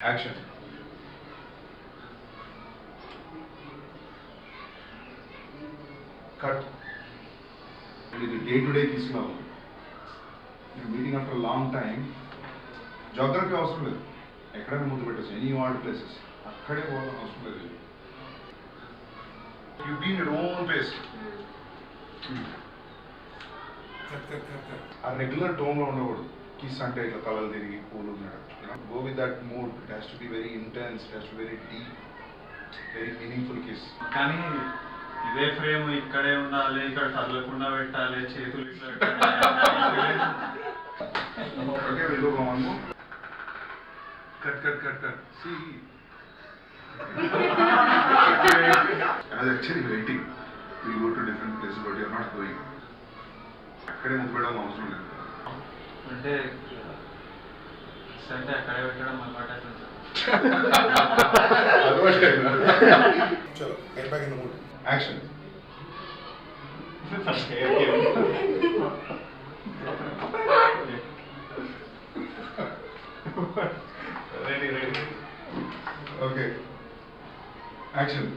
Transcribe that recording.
Action. Cut. ఇది day to day తీసుకున్నావు. మీరు meeting after long time. Geography అవసరం లేదు, ఎక్కడైనా ముందు పెట్టచ్చు, ఎనీ వార్డ్ ప్లేసెస్ అక్కడే పోవాలని అవసరం లేదు. You be in your own place. ఆ రెగ్యులర్ టోన్లో ఉండకూడదు. కిస్ అంటే ఇట్లా తలలు తిరిగి కూల్ ఉన్నాడు. Go with that mood. It has to be very intense, it has to be very deep, very meaningful kiss. కానీ ఇదే ఫ్రేమ్ ఇక్కడే ఉండాలి, ఇక్కడ కదలకుండా పెట్టాలి, చేతులు ఇట్లా పెట్టాలి. ఓకే, వెళ్ళు బాగుంది. Cut cut cut cut. See actually waiting. Will go to different places but you're not going. అక్కడే ముందు పెట్టడం అవసరం లేదు. అంటే అంటే అక్కడే పెట్టడం అలవాటు. చలో, get back in the mood. Action. Ready ready. Okay, action.